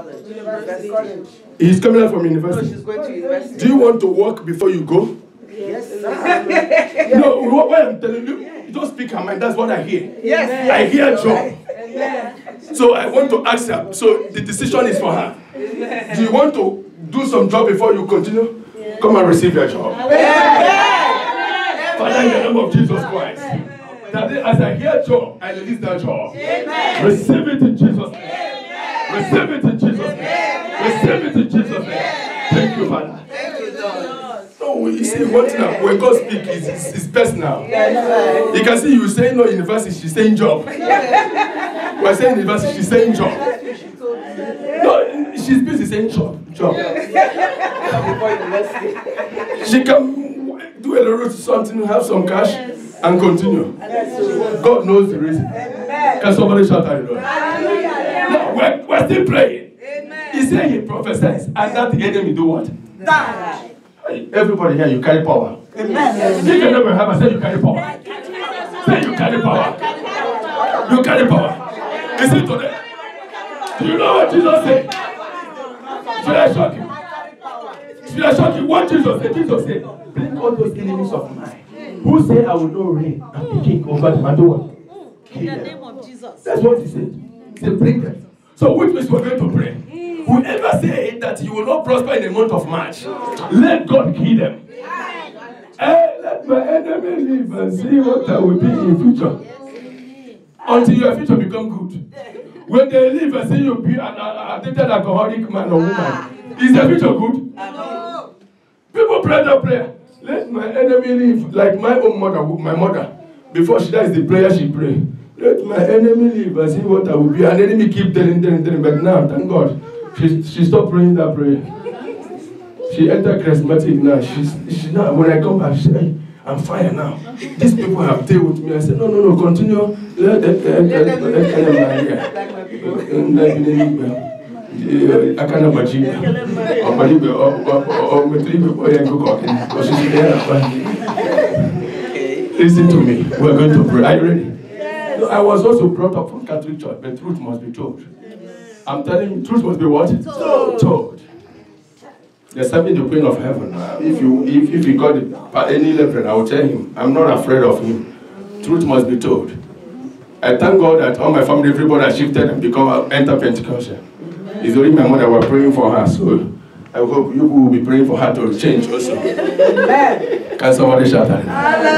College. He's coming out from No, university. she's going to university. Do you want to work before you go? Yes. No, what I'm telling you, you don't speak her mind. That's what I hear. Yes. I hear job. Amen. So I want to ask her. So the decision is for her. Do you want to do some job before you continue? Come and receive your job. Father, in the name of Jesus Christ. That as I hear job, I release that job. Receive it in Jesus' name. Receive it in Jesus' name. Receive it in Jesus' name. Thank you, Father. Thank you, Lord. No, you see, one thing when God speaks, it's personal. You can see you saying no university, she's saying job. We're saying university, she's saying job. No, she's busy saying job. Before university. She can do a little something, have some cash, and continue. God knows the reason. Can somebody shout hallelujah? No, we're still praying. He said he prophesies, and that the enemy do what? Die. Everybody here, you carry power. If you never have, I say you carry power. Say you carry power. You carry power. Listen to them. Do you know what Jesus said? Should I shock you? Should I shock you? What Jesus said? Jesus said, bring all those enemies of mine. Who say I will not reign and be king over them and do what? In the name of Jesus. That's what he said. He said, bring them. So which means we're going to pray. Whoever say that you will not prosper in the month of March, let God kill them. Let my enemy live and see what I will be in future. Until your future become good. When they live and see you be an addicted alcoholic man or woman, is the future good? No. People pray that prayer. Let my enemy live like my own mother, my mother. Before she dies, the prayer she pray. Let my enemy live and see what I will be. And the enemy keep telling. But now, thank God, she stopped praying that prayer. She entered charismatic now. She's now. When I come back, she said, hey, I'm fire now. These people have dealt with me. I said, no, continue. Let listen to me. We're going to pray. Are you ready? No, I was also brought up from Catholic church, but truth must be told. I'm telling you, truth must be what? Told. They're serving the Queen of Heaven. If he got any level, I will tell him. I'm not afraid of him. Truth must be told. I thank God that all my family, everybody has shifted and become enter Pentecostal. It's only my mother were praying for her, so I hope you will be praying for her to change also. Can somebody shout that?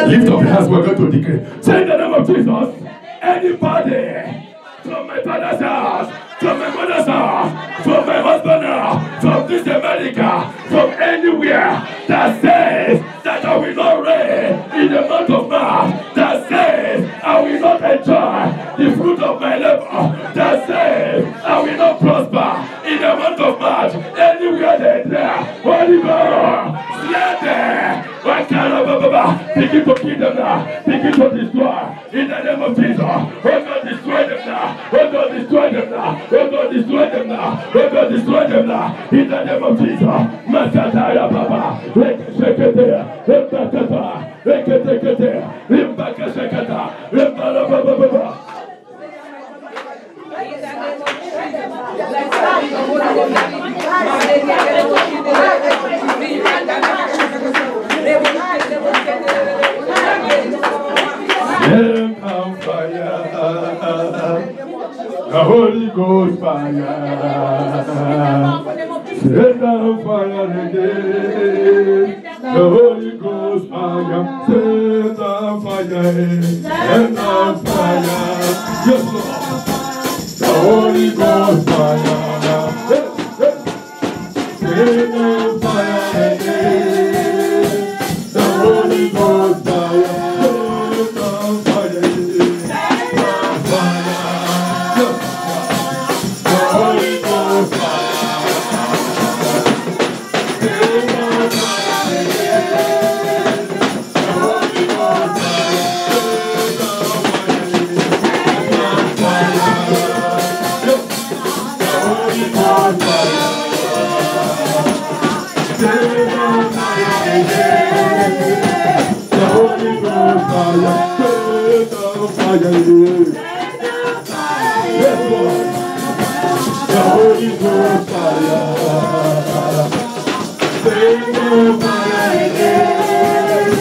Lift up your hands, we're going to declare. Say in the name of Jesus, anybody from my father's house, from my mother's house, from my husband's house, from this America, from anywhere that says that I will not reign in the month of March, that says I will not enjoy the fruit of my labor, that says I will not prosper in the month of March, anywhere there, Holy God, slay them. Begin to kill them now. Begin to destroy. In the name of Jesus. Oh God, destroy them now. Oh God, destroy them now. Oh God, destroy them now. Oh God, destroy them now. In the name of Jesus. Masataya Baba. Rekeshekete. Rekatata. Reketekete. Rimbakashekata. Rimbala Baba Baba. Come fire, the Holy Ghost fire, set down fire again, the Holy Ghost fire, set down fire, set down fire, yes Lord, the Holy Ghost fire, set down fire again, the Holy Ghost fire. The Holy Ghost fire. Send the fire again.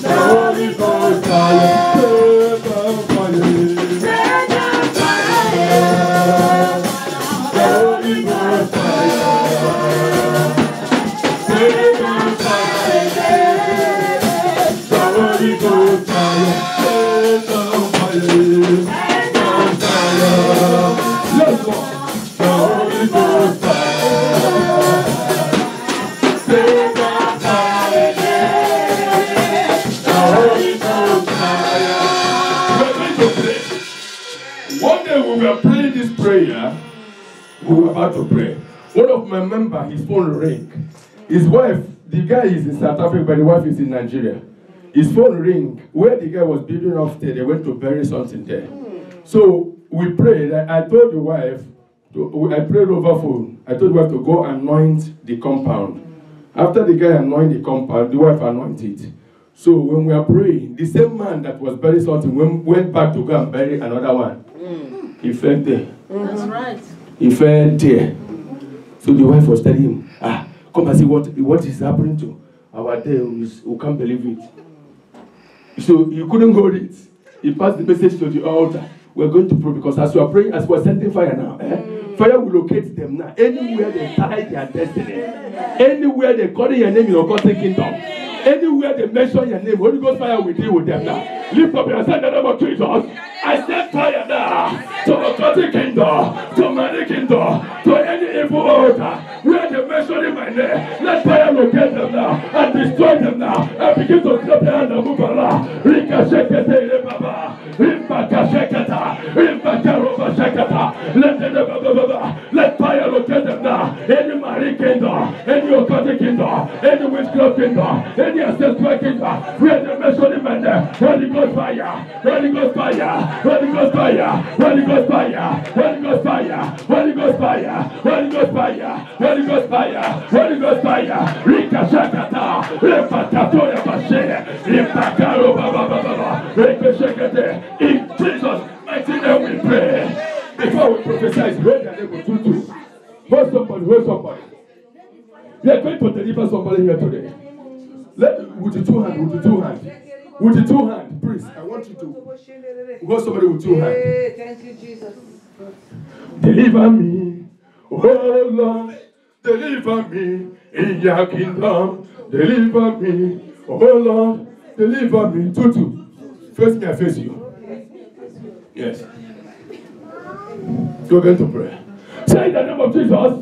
The Holy Ghost fire. Send the fire. Send the fire. The Holy Ghost fire. Send the fire again. The Holy Ghost fire. Send the fire. Let's go. The Holy Ghost fire. Send the fire again. The Holy Ghost fire. We're going to pray. One day when we were praying this prayer, we were about to pray. One of my members, his phone rang. His wife, the guy is in South Africa, but the wife is in Nigeria. His phone rang. Where the guy was building upstairs, they went to bury something there. So we prayed. I told the wife, I prayed over phone. I told the wife to go anoint the compound. After the guy anointed the compound, the wife anointed it. So when we are praying, the same man that was buried something went back to go and bury another one. He fell there. That's right. He fell there. So the wife was telling him, come and see what is happening to our day. We can't believe it. So he couldn't hold it. He passed the message to the altar. We're going to pray because as we are praying, as we're sending fire now, fire will locate them now. Anywhere they tie their destiny, anywhere they call your name in your God's kingdom, anywhere they mention your name, Holy Ghost fire will deal with them now. Lift up your hand in the name of Jesus. I send fire now to God's kingdom, to my kingdom, to any evil altar where they mention in my name. Let fire locate them now and destroy them now. And begin to clap your hand and move around. Rikashekete Baba, Rimbakashekata, Rimbakaroba. Let fire locate them now. Any marine kingdom, any occultic kingdom, any witchcraft kingdom, any ancestral kingdom, where they mention in my name. Holy Ghost fire, Holy Ghost fire, Holy Ghost fire, Holy Ghost fire, Holy Ghost fire, Holy Ghost fire, Holy Ghost fire, Holy Ghost fire, Holy Ghost fire, Rikashakata, Repakatoya Bashe, Ripakaro Baba, Rikashakate, in Jesus' mighty name we pray. Before we prophesy, hold your name with two. Hold somebody, hold somebody. We are going to deliver somebody here today. With the two hands, with the two hands. With the two hands, please, I want you to hold somebody with two hands. Thank you, Jesus. Deliver me, oh Lord, deliver me in your kingdom. Deliver me, oh Lord, deliver me. Tutu, face me, I face you. Yes. You're going to pray. Say in the name of Jesus,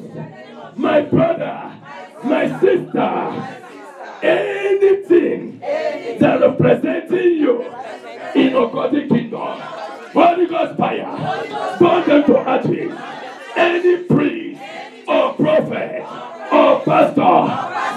my brother, my sister, anything that representing you in occultic kingdom, Holy Ghost fire, burn them to ashes. Any priest or prophet or pastor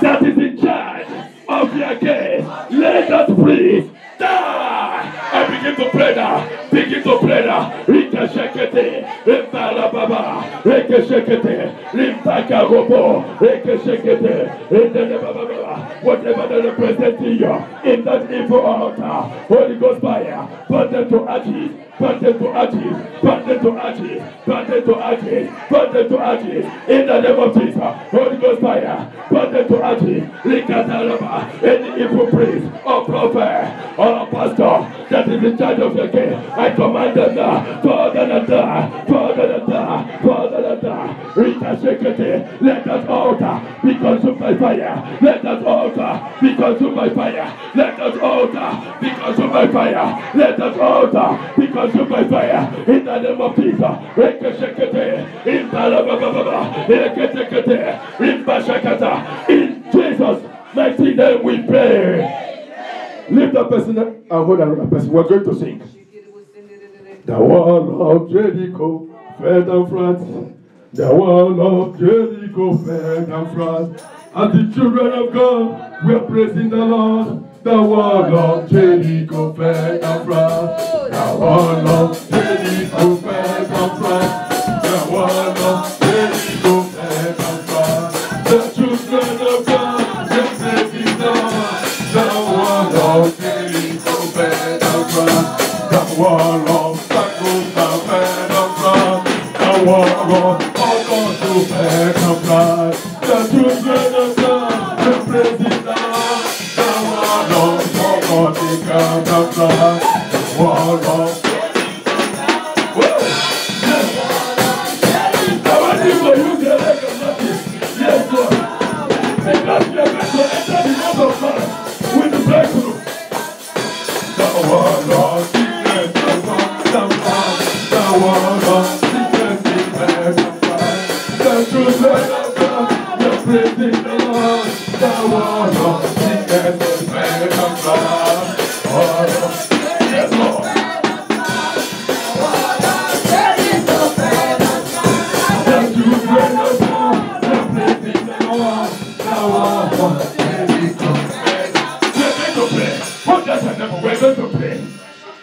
that is in charge of your case, let that priest die. I begin to pray now. Begin to pray now. Rika shekete, Rimbala Baba, Rika shekete, Rimbaka Robo, Rika shekete, whatever they represent to you in that evil altar, Holy Ghost fire, put them to ashes, put them to ashes, put them to ashes, put them to ashes, put them to ashes, in the name of Jesus, Holy Ghost fire, put them to ashes, Rika Talaba, any evil priest or prophet or pastor that is in charge of your case, I command them now, Father and die, Father and die, Father and die, Rika shekete, let that altar be consumed by fire, let that altar be consumed by fire, let that altar be consumed by fire, let that altar be consumed by fire, in the name of Jesus, Rika shekete, in Balababa, Rika in Bashakata, in Jesus' mighty name we pray. Lift the person and hold another person. We're going to sing. The wall of Jericho fell down flat. The wall of Jericho fell down flat. As the children of God, we are praising the Lord. The wall of Jericho fell down flat. The wall of Jericho fell down flat. The wall of Jericho fell down flat. The children of God, we are praising the Lord. The wall of Jericho fell down flat. The wall of Jericho fell down flat. The wall of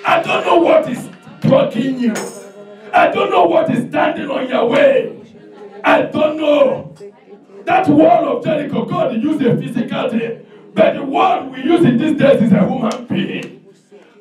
I don't know what is blocking you. I don't know what is standing on your way. I don't know. That wall of Jericho, God used a physical thing. But the wall we use in these days is a human being.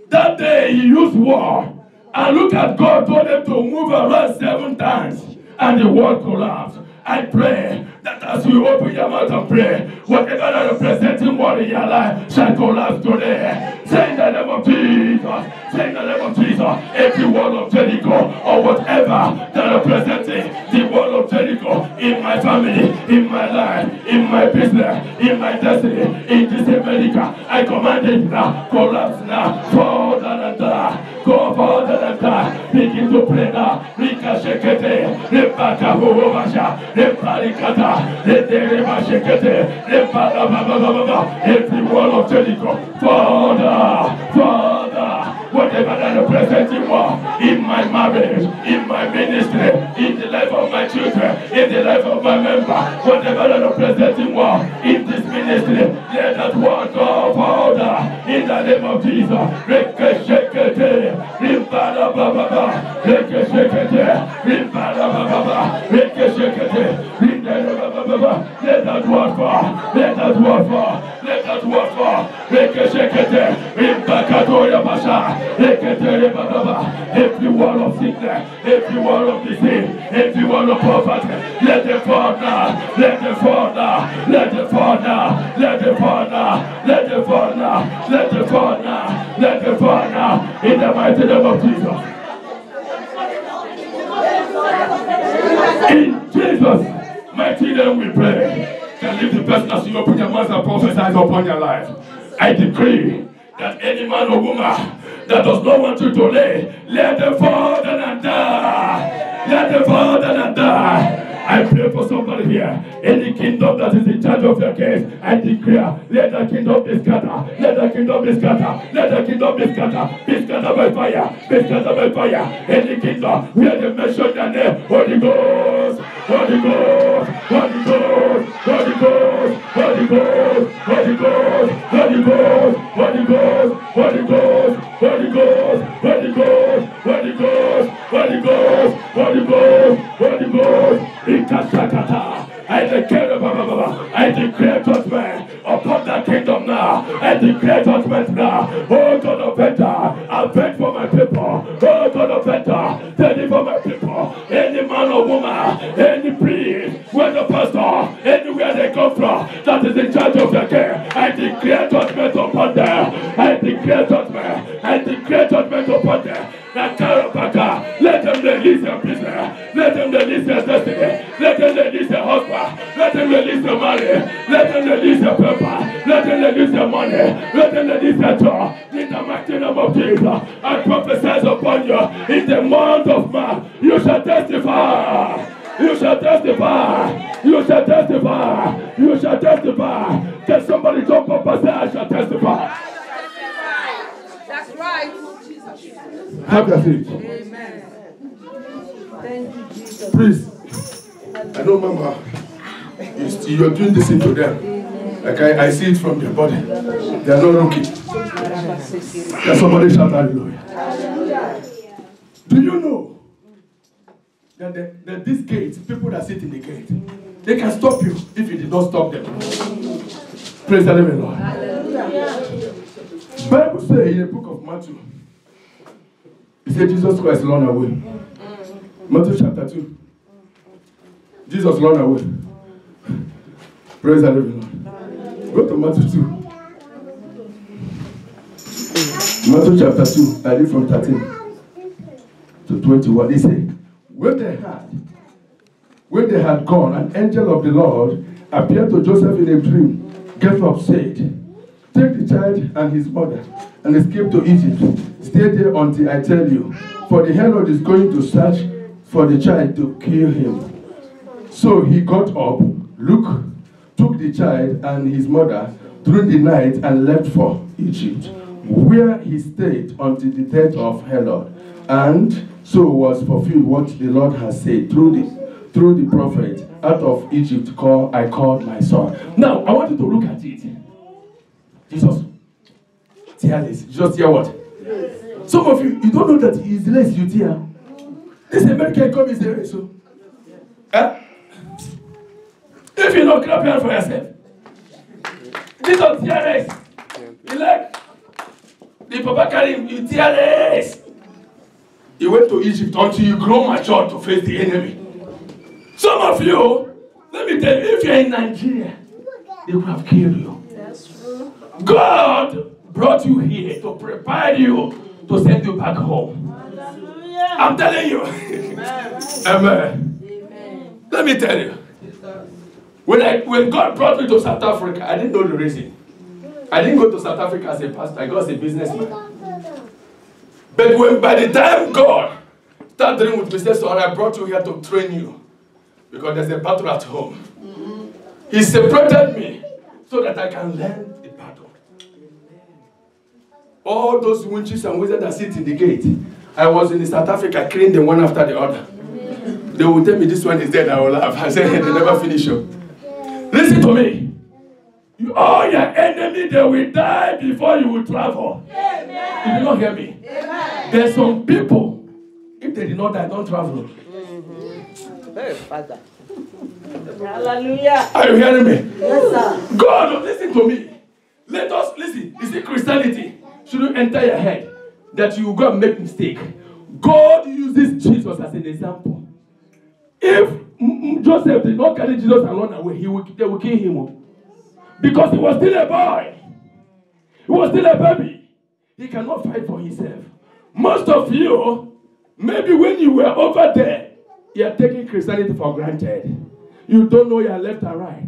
That day he used war. And look at God told him to move around 7 times. And the wall collapsed. I pray that as you open your mouth and pray, whatever that representing war in your life shall collapse today. Say in the name of Jesus. Say in the name of Jesus. Every wall of Jericho or whatever that representing the wall of Jericho in my family, in my life, in my business, in my destiny, in this America, I command it now. Collapse now. Fall down and die. Go fall down and die. Begin to pray now. Rika shekete. Rebaka huobasha. Reparikata. Redereba shekete. Repada baba. Every wall of Jericho. Fall down. Fall down. Whatever that representing war in my marriage, in my ministry, in the life of my children, in the life of my member, whatever that representing war in this ministry, let that war go further in the name of Jesus. Rekeshekete, rimbada baba, rekeshekete, rimbada baba, rekeshekete, rimbada baba. Let that war fall, let that war fall, let that war fall. Rekeshekete, rimbakatoya basha. Every wall of sickness, every wall of disease, every wall of poverty, let them fall now, let them fall now, let them fall now, let them fall now, let them fall now, let them fall now, let them fall now, in the mighty name of Jesus. In Jesus' mighty name we pray. Can leave the person as you open your mouth and prophesy upon your life. I decree that any man or woman that does not want you to lay, let them fall down and die. Let them fall down and die. I pray for somebody here. Any kingdom that is in charge of your case, I declare, let the kingdom be scattered. Let the kingdom be scattered. Let the kingdom be scattered. Be scattered by fire. Be scattered by fire. Any kingdom where they mention their name, Holy Ghost, Holy Ghost, Holy Ghost, Holy Ghost, Holy Ghost, Holy Ghost, Holy Ghost, Holy Ghost, Holy Ghost, Holy Ghost, Holy Ghost, Holy Ghost, Holy Ghost, Holy Ghost, Holy Ghost, I declare judgment upon that kingdom now. I declare judgment now. Oh God of vengeance, avenge for my people. Oh God of vengeance, deliver my people. Any man or woman, any priest, whether pastor, anywhere they come from, that is in charge of their care, I declare judgment upon them. I declare judgment. I declare judgment upon them. Let them release their business. Let them release their destiny. Let them release their husband. Let them release their money. Let them release their paper. Let them release their money. Let them release their job. In the mighty name of Jesus, I prophesy upon you. In the month of March, you shall testify. You shall testify. You shall testify. You shall testify. Can somebody jump up and say, I shall testify? That's right. Have your seat. Amen. Thank you, Jesus. Please. I know, Mama, you're doing this into them. Like I see it from their body. They are not looking. Can somebody shout hallelujah? Do you know that these gates, people that sit in the gate, they can stop you if you did not stop them. Praise the living Lord. The Bible says in the book of Matthew, it said Jesus Christ alone away. Matthew chapter 2. Jesus ran away. Praise the living Lord. Go to Matthew 2. Matthew chapter 2, I read from 13 to 21. He said, when they had gone, an angel of the Lord appeared to Joseph in a dream. Get up, said, take the child and his mother and escape to Egypt. Stay there until I tell you, for the Herod is going to search for the child to kill him. So he got up, took the child and his mother during the night and left for Egypt, where he stayed until the death of Herod. And so was fulfilled what the Lord has said through the prophet, out of Egypt I called my son. Now, I want you to look at it. Jesus, tearless. Jesus tear what? Some of you don't know that he is less, you tear. This American come is there, so. If you don't clap hand for yourself. Jesus tearless. You like? The Papa carry him, you tearless. He went to Egypt until you grow mature to face the enemy. Some of you, let me tell you, if you're in Nigeria, they would have killed you. That's true. God brought you here to prepare you to send you back home. Hallelujah. I'm telling you. Amen. Amen. Let me tell you. When God brought me to South Africa, I didn't know the reason. I didn't go to South Africa as a pastor. I got as a businessman. But by the time God started dealing with business, I brought you here to train you. Because there's a battle at home. He separated me so that I can learn the battle. All those witches and wizards that sit in the gate, I was in South Africa killing them one after the other. They will tell me this one is dead, I will laugh. I said, they never finish you. Listen to me. All your enemy, they will die before you will travel. Amen. You do not hear me. Amen. There's some people, if they did not die, don't travel. Father. Hallelujah. Are you hearing me? Yes, sir. God, listen to me. Let us listen. You see, Christianity shouldn't enter your head that you go and make mistake. God uses Jesus as an example. If Joseph did not carry Jesus and run away, they will kill him. Because he was still a boy. He was still a baby. He cannot fight for himself. Most of you, maybe when you were over there, you are taking Christianity for granted. You don't know your left and right.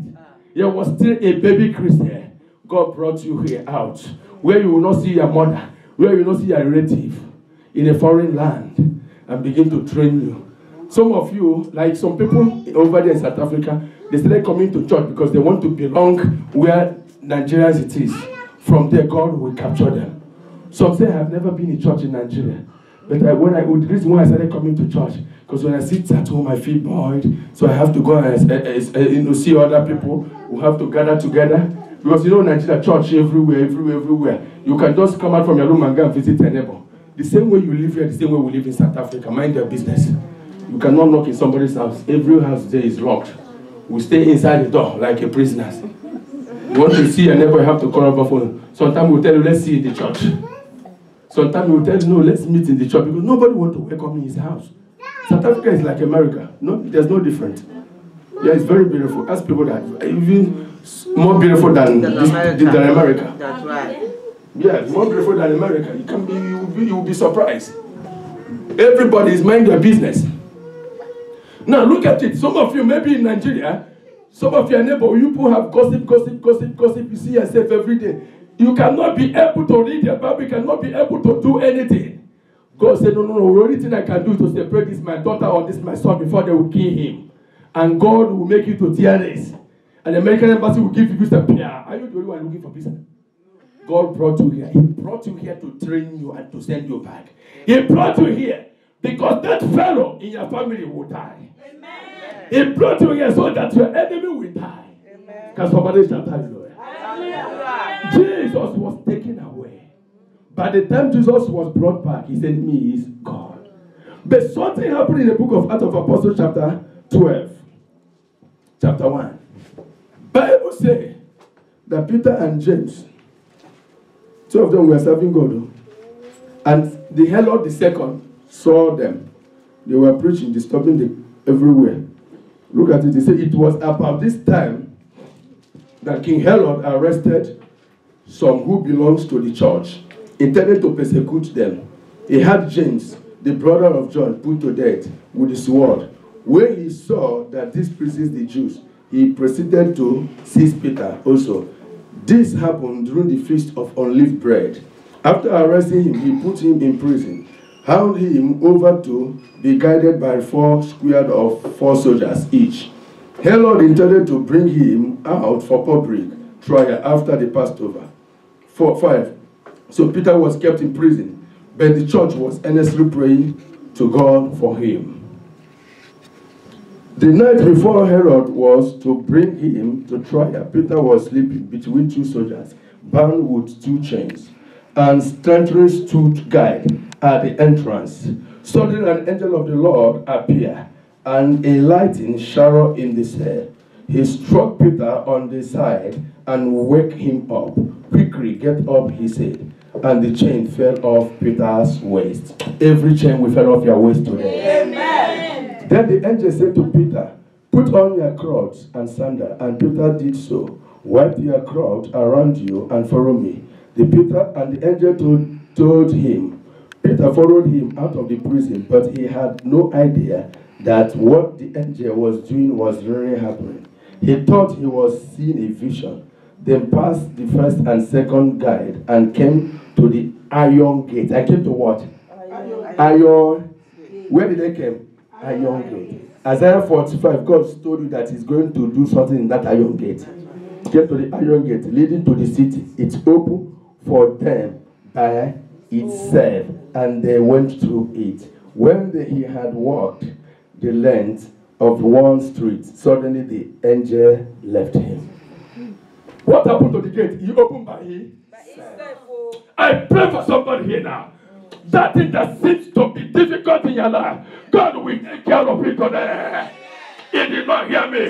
You was still a baby Christian. God brought you here out, where you will not see your mother, where you will not see your relative, in a foreign land, and begin to train you. Some of you, like some people over there in South Africa, they started coming to church because they want to belong where Nigerians it is. From there, God will capture them. Some say, I have never been in church in Nigeria. But the reason why I started coming to church, because when I sit at home, I feel bored. So I have to go and see other people who have to gather together. Because Nigeria, church everywhere. You can just come out from your room and go and visit a neighbor. The same way you live here, the same way we live in South Africa. Mind your business. You cannot knock in somebody's house. Every house there is locked. We stay inside the door like a prisoner. You want to see your neighbor, you have to call up a phone. Sometimes we'll tell you, let's see in the church. Sometimes we'll tell you, no, let's meet in the church because nobody wants to welcome me in his house. South Africa is like America. No, there's no difference. Yeah, it's very beautiful. Ask people that even more beautiful than America. That's right. Yeah, more beautiful than America. You will be surprised. Everybody is mind their business. Now look at it. Some of you, maybe in Nigeria, some of your neighbor, you people have gossip. You see yourself every day. You cannot be able to read your Bible. You cannot be able to do anything. God said, no. The only thing I can do is to separate this my daughter or this my son before they will kill him. And God will make you to tearless. And the American embassy will give you visa. Are you the only one looking for visa? God brought you here. He brought you here to train you and to send you back. He brought you here because that fellow in your family will die. Amen. He brought you here so that your enemy will die. Amen. Can somebody shout hallelujah? Jesus was taken away. By the time Jesus was brought back, his enemy is God. But something happened in the book of Acts of Apostles chapter 12. Chapter 1. Bible says that Peter and James, two of them were serving God. And the Herod II saw them. They were preaching, disturbing everywhere. Look at it. He said it was about this time that King Herod arrested some who belongs to the church, intended to persecute them. He had James, the brother of John, put to death with the sword. When he saw that this pleases the Jews, he proceeded to seize Peter also. This happened during the feast of unleavened bread. After arresting him, he put him in prison, handed him over to be guided by 4 squads of 4 soldiers each. Herod intended to bring him out for public trial after the Passover. 5. So Peter was kept in prison, but the church was earnestly praying to God for him. The night before Herod was to bring him to trial, Peter was sleeping between 2 soldiers, bound with 2 chains, and strengthening stood guard at the entrance. Suddenly an angel of the Lord appeared, and a lightning shower in the cell. He struck Peter on the side and woke him up. Quickly, get up, he said, and the chain fell off Peter's waist. Every chain will fall off your waist today. Amen. Then the angel said to Peter, put on your clothes and sandals, and Peter did so. Wipe your cloth around you and follow me. The angel told him. Peter followed him out of the prison, but he had no idea that what the angel was doing was really happening. He thought he was seeing a vision, then passed the first and second guard and came to the iron gate. I came to what? Iron. Where did they come? Iron gate. Isaiah 45, God told you that he's going to do something in that iron gate. Get to the iron gate leading to the city. It's open for them by itself, and they went through it. When he had walked the length of one street, suddenly the angel left him. What happened to the gate? He opened by himself. I pray for somebody here now. That thing that seems to be difficult in your life, God will take care of it today. He did not hear me.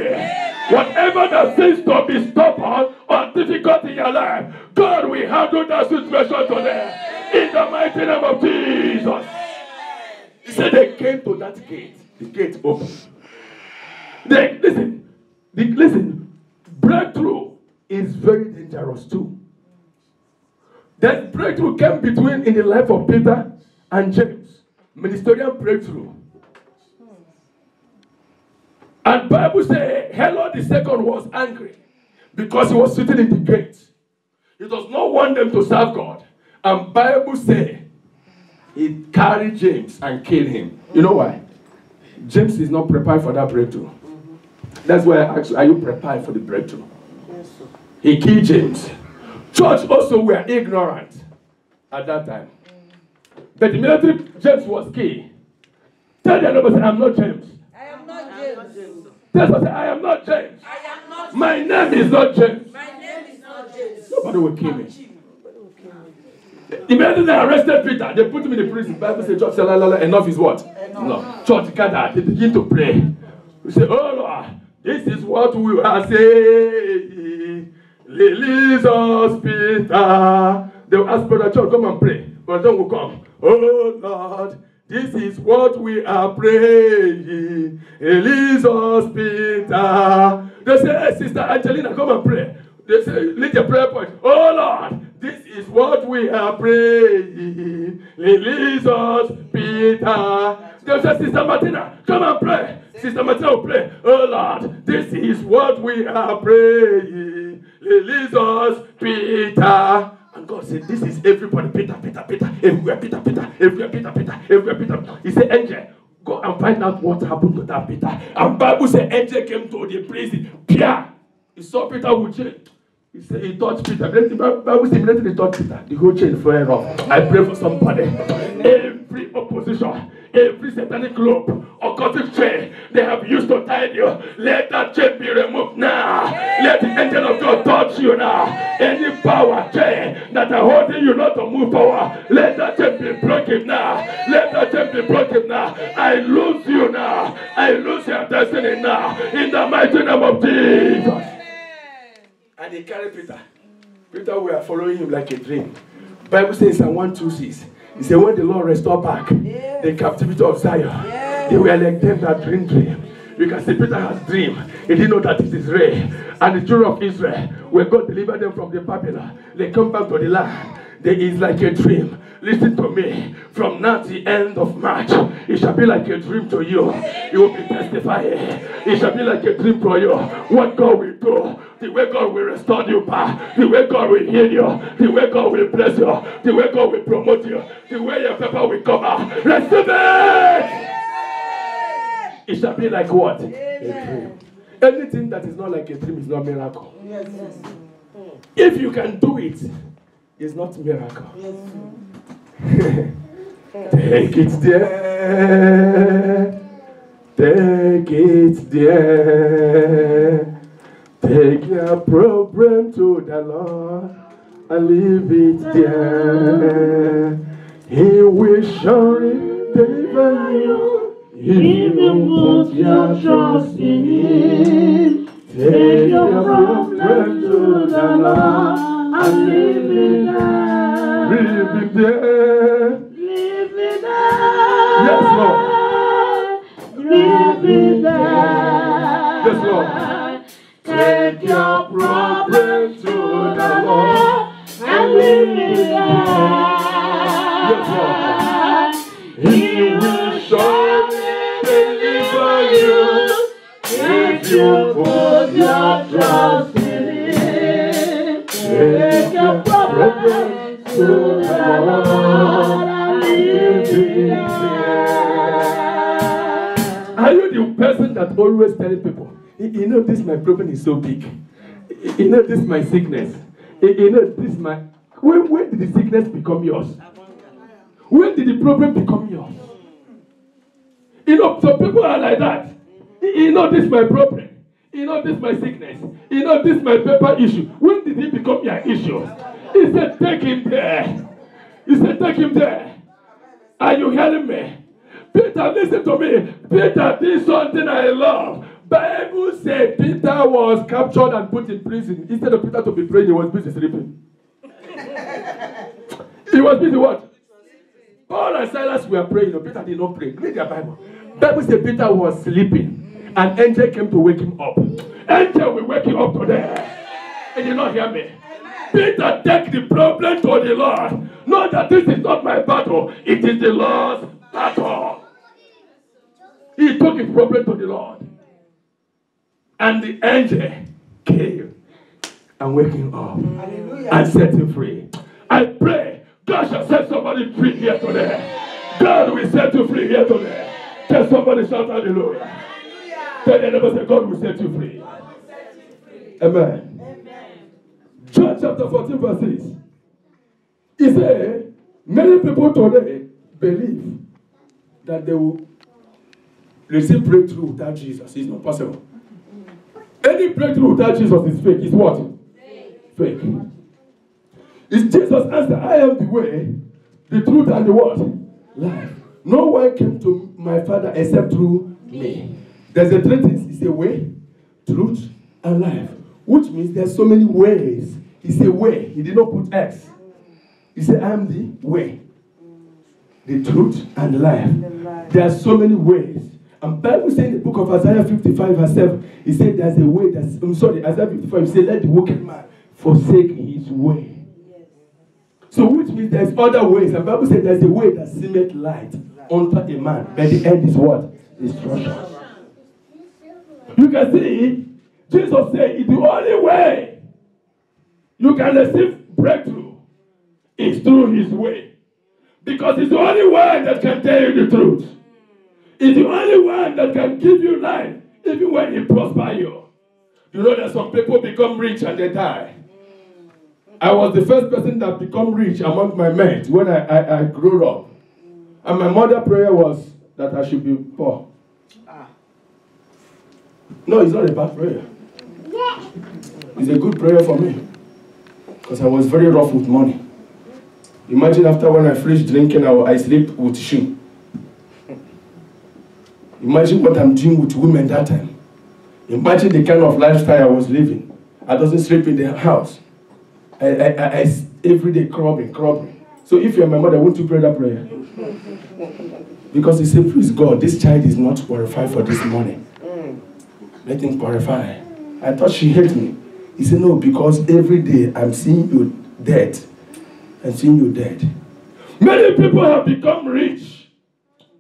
Whatever that seems to be stubborn or difficult in your life, God will handle that situation today. In the mighty name of Jesus. He said they came to that gate. The gate opened. Listen. Breakthrough is very dangerous too. That breakthrough came in the life of Peter and James. Ministerial breakthrough. And Bible says Herod II was angry because he was sitting in the gate. He does not want them to serve God. And Bible says he carried James and killed him. You know why? James is not prepared for that breakthrough. That's why I asked you, are you prepared for the breakthrough? Yes, sir. He killed James. Church also were ignorant at that time. But the military, James was killed. Tell the neighbor, I'm not James. I am not James. Tell us, I am not James. I am not. My name is not James. My name is not James. Nobody will kill me. Immediately they arrested Peter. They put him in the prison. The Bible says, church said, enough is what? No. Church gathered. They begin to pray. We say, oh Lord, this is what we are saying. Release us, Peter. They will ask Brother Church, come and pray. But then will come. Oh Lord, this is what we are praying. Release us, Peter. They say, hey, Sister Angelina, come and pray. They say, lead your prayer point. Oh Lord, this is what we are praying. Release us, Peter. They say, Sister Martina, come and pray. Sister Martina will pray. Oh Lord, this is what we are praying. Release us, Peter. And God said, this is everybody. Peter, everywhere, Peter, everywhere. He said, angel, go and find out what happened to that Peter. And Bible said, angel came to the prison. Pierre, he saw Peter with chain. He said, he touched Peter. The Bible said, immediately touched Peter. The whole chain fell off. I pray for somebody. Every opposition, every satanic rope, occultic chain they have used to tie you, let that chain be removed now. Let the angel of God touch you now. Any power chain that are holding you not to move forward, let that chain be broken now. Let that chain be broken now. I lose you now. I lose your destiny now. In the mighty name of Jesus. And he carried Peter. Peter were following him like a dream. Bible says in 1:26. He said, when the Lord restored back the captivity of Zion, they were like them that dream. You can see Peter has dream. He didn't know that it is rain. And the children of Israel, when God delivered them from the Babylon, they come back to the land. There is like a dream. Listen to me. From now to the end of March, it shall be like a dream to you. You will be testifying. It shall be like a dream for you. What God will do, the way God will restore you back, the way God will heal you, the way God will bless you, the way God will promote you, the way your paper will come out. Receive it! It shall be like what? A dream. Anything that is not like a dream is not miracle. Yes. If you can do it, it's not miracle. Take it there. Take it there. Take your problem to the Lord and leave it there. He will surely deliver you if you put your trust in Him. Take your problem to the Lord and leave it there. Leave it there. Leave it there. Yes, Lord. Leave it there. Yes, Lord. Take your problem to the Lord and leave it there. Yes, Lord. He will surely deliver you if you put your trust in Him. Take your problem to the Lord and leave it there. Are you the person that always telling people, you know this my problem is so big. You know this my sickness. You know this my... When did the sickness become yours? When did the problem become yours? You know, some people are like that. You know this my problem. You know this my sickness. You know this my paper issue. When did it become your issue? He said, take him there. He said, take him there. Are you hearing me? Peter, listen to me. Peter did something I love. Bible said Peter was captured and put in prison. Instead of Peter to be praying, he was busy sleeping. He was busy what? Paul and Silas were praying. No, Peter did not pray. Read your Bible. Bible said Peter was sleeping. An angel came to wake him up. Angel will wake you up today. And you not hear me? Peter, take the problem to the Lord. Know that this is not my battle. It is the Lord's battle. He took his problem to the Lord. And the angel came and wake him up. Hallelujah. And set him free. I pray God shall set somebody free here today. God will set you free here today. Can somebody shout hallelujah? Hallelujah. Tell the neighbor, say God will set you free. Amen. Amen. John chapter 14 verse 6. He said, many people today believe that they will receive breakthrough without Jesus. It's not possible. Any breakthrough without Jesus is fake. It's what? Fake. It's Jesus answer, I am the way, the truth, and the what? Life. No one came to my Father except through me. There's a three things. It's a way, truth, and life. Which means there's so many ways. It's a way. He did not put X. He said, I am the way, the truth, and the life. There are so many ways. And Bible says in the book of Isaiah 55 verse 7, he said there's a way that's, Isaiah 55, he said, let the wicked man forsake his way. Yes. So which means there's other ways. And Bible says there's a way that seemeth light unto a man, but the end is what? Destruction. You can see, Jesus said, it's the only way you can receive breakthrough is through his way. Because it's the only one that can tell you the truth. It's the only one that can give you life, even when he prosper you. You know that some people become rich and they die. I was the first person that became rich among my mates when I grew up. And my mother's prayer was that I should be poor. No, it's not a bad prayer. It's a good prayer for me. Because I was very rough with money. Imagine after when I finish drinking, I sleep with shoe. Imagine what I'm doing with women that time. Imagine the kind of lifestyle I was living. I doesn't sleep in the house. I every day crubbing. So if you're my mother, won't you pray that prayer? Because he said, please God, this child is not qualified for this money. Let him purify. I thought she hated me. He said, no, because every day I'm seeing you dead. I'm seeing you dead. Many people have become rich.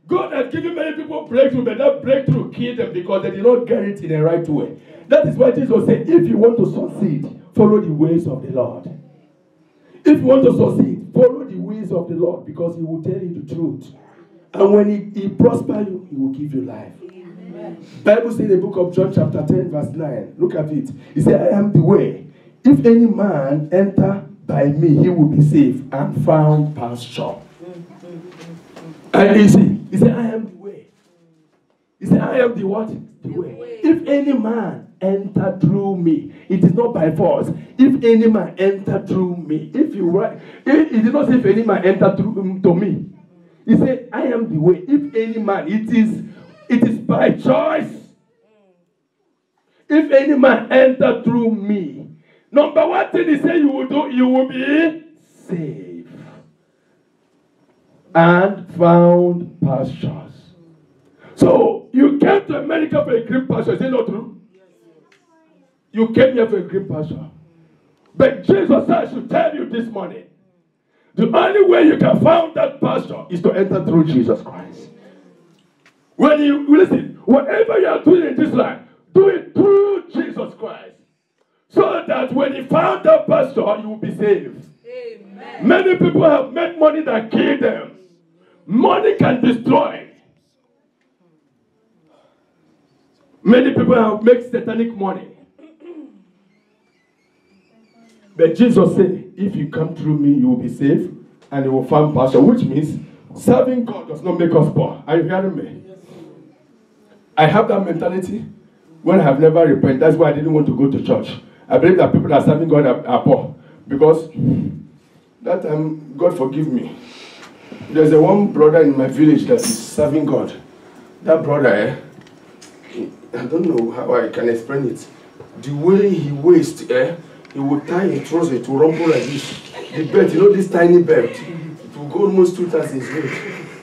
God has given many people breakthrough, but that breakthrough killed them because they did not get it in the right way. That is why Jesus said, if you want to succeed, follow the ways of the Lord. If you want to succeed, follow the ways of the Lord, because he will tell you the truth. And when he prosper you, he will give you life. Amen. Bible says in the book of John chapter 10 verse 9, look at it. He said, I am the way. If any man enter by me, he will be safe and found pasture. And he said, I am the way. He said, I am the what? The way. If any man enter through me, it is not by force. If any man enter through me, if you write, it did not say if any man enter through to me. He said, I am the way. If any man, it is by choice. If any man enter through me, number one thing he said you will do, you will be safe and found pastures. So you came to America for a green pasture, is it not true? You came here for a green pasture. But Jesus said I should tell you this morning, the only way you can find that pasture is to enter through Jesus Christ. When you listen, whatever you are doing in this life, do it through Jesus Christ. So that when you found that pasture, you will be saved. Amen. Many people have made money that kill them. Money can destroy. Many people have made satanic money. But Jesus said, if you come through me, you will be safe and you will find pasture, which means serving God does not make us poor. Are you hearing me? Yes. I have that mentality when I have never repented. That's why I didn't want to go to church. I believe that people that are serving God are poor. Because that time, God forgive me. There's a one brother in my village that is serving God. That brother, I don't know how I can explain it. The way he wastes, he will tie a trouser to rumble like this. The belt, you know this tiny belt? It will go almost 2 times his weight.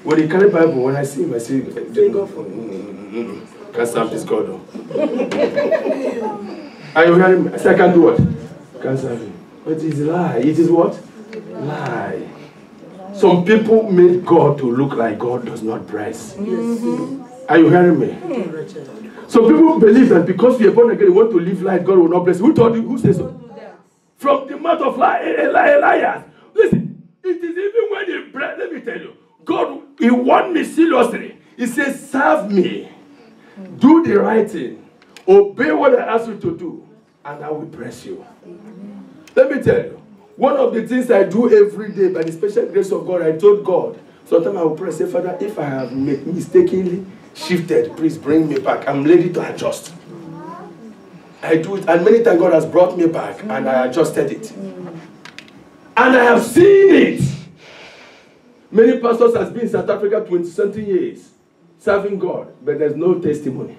When he carry Bible, when I see him, I say, can't serve this God. Are you hearing me? I say, I can't do what? Can't serve him. But it is a lie. It is what? Lie. Some people make God to look like God does not bless. Are you hearing me? Some people believe that because we are born again, we want to live life, God will not bless. Who told you? Who says so? From the mouth of liars. Listen, it is even when he bless, let me tell you, God, he want me seriously. He says, serve me. Do the right thing. Obey what I ask you to do, and I will bless you. Let me tell you, one of the things I do every day by the special grace of God, I told God, sometimes I will pray, say, Father, if I have mistakenly shifted, please bring me back. I'm ready to adjust. I do it, and many times God has brought me back, and I adjusted it. And I have seen it. Many pastors have been in South Africa 20-something years, serving God, but there's no testimony.